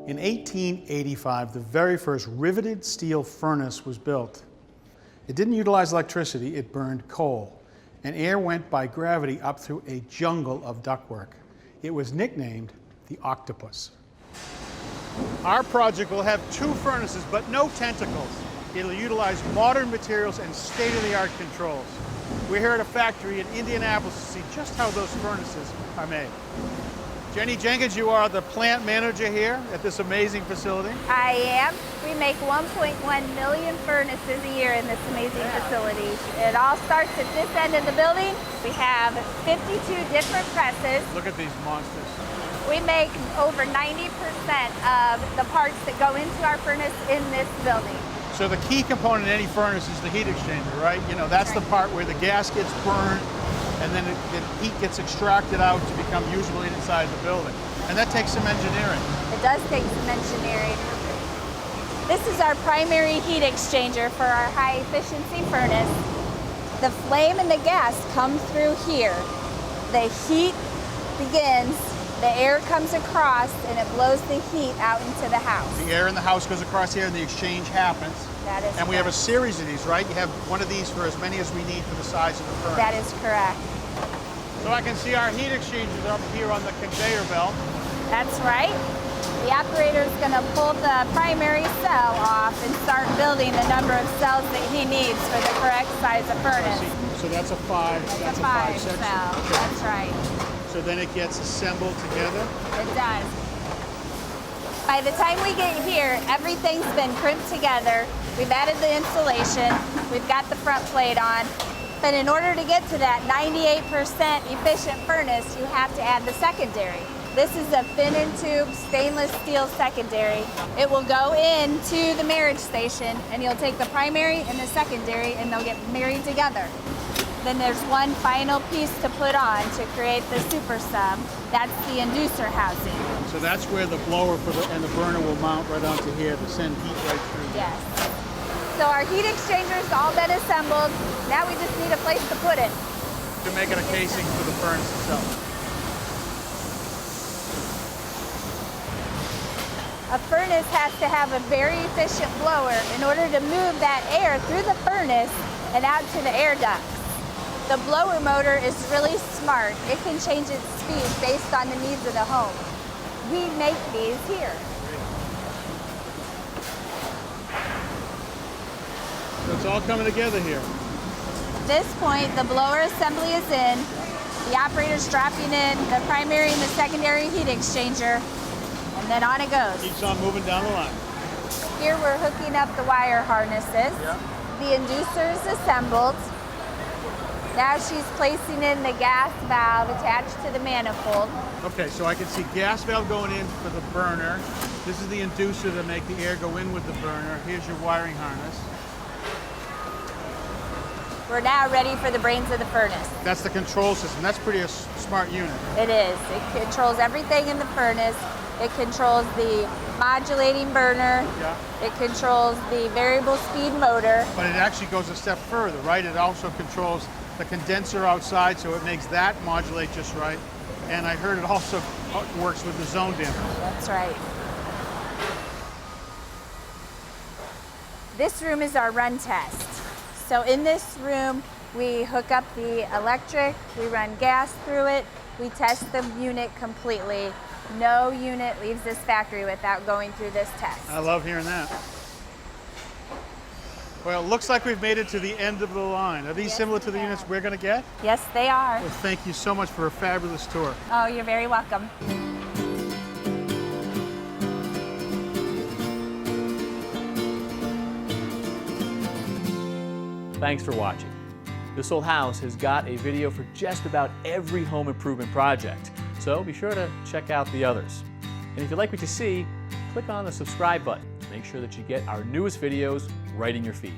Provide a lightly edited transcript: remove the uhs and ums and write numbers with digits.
In 1885, the very first riveted steel furnace was built. It didn't utilize electricity, it burned coal, and air went by gravity up through a jungle of ductwork. It was nicknamed the Octopus. Our project will have 2 furnaces, but no tentacles. It'll utilize modern materials and state-of-the-art controls. We're here at a factory in Indianapolis to see just how those furnaces are made. Jenny Jenkins, you are the plant manager here at this amazing facility. I am. We make 1.1 million furnaces a year in this amazing facility. It all starts at this end of the building. We have 52 different presses. Look at these monsters. We make over 90% of the parts that go into our furnace in this building. So the key component in any furnace is the heat exchanger, right? You know, that's the part where the gas gets burned and then the heat gets extracted out to become usable inside the building. And that takes some engineering. It does take some engineering. This is our primary heat exchanger for our high efficiency furnace. The flame and the gas come through here. The heat begins, the air comes across, and it blows the heat out into the house. The air in the house goes across here and the exchange happens. That is And we have a series of these, right? You have one of these for as many as we need for the size of the furnace. That is correct. So I can see our heat exchangers up here on the conveyor belt. That's right. The operator is going to pull the primary cell off and start building the number of cells that he needs for the correct size of furnace. So that's a 5. That's a 5 section. cell. Okay. That's right. So then it gets assembled together. It does. By the time we get here, everything's been crimped together. We've added the insulation. We've got the front plate on. But in order to get to that 98% efficient furnace, you have to add the secondary. This is a fin and tube stainless steel secondary. It will go into the marriage station, and you'll take the primary and the secondary and they'll get married together. Then there's one final piece to put on to create the super sub. That's the inducer housing. So that's where the blower and the burner will mount right onto here to send heat right through. Yes. So our heat exchanger's all been assembled. Now we just need a place to put it. To make it a casing for the furnace itself. A furnace has to have a very efficient blower in order to move that air through the furnace and out to the air ducts. The blower motor is really smart. It can change its speed based on the needs of the home. We make these here. So it's all coming together here. At this point, the blower assembly is in. The operator's dropping in the primary and the secondary heat exchanger, and then on it goes. Keeps on moving down the line. Here we're hooking up the wire harnesses. Yeah. The inducer is assembled. Now she's placing in the gas valve attached to the manifold. Okay, so I can see gas valve going in for the burner. This is the inducer to make the air go in with the burner. Here's your wiring harness. We're now ready for the brains of the furnace. That's the control system. That's pretty smart unit. It is. It controls everything in the furnace. It controls the modulating burner. Yeah. It controls the variable speed motor. But it actually goes a step further, right? It also controls the condenser outside, so it makes that modulate just right. And I heard it also works with the zone damper. That's right. This room is our run test. So in this room, we hook up the electric, we run gas through it, we test the unit completely. No unit leaves this factory without going through this test. I love hearing that. Well, it looks like we've made it to the end of the line. Are these similar to the units we're going to get? Yes, they are. Well, thank you so much for a fabulous tour. Oh, you're very welcome. Thanks for watching. This Old House has got a video for just about every home improvement project, so be sure to check out the others. And if you like what you see, click on the subscribe button to make sure that you get our newest videos right in your feed.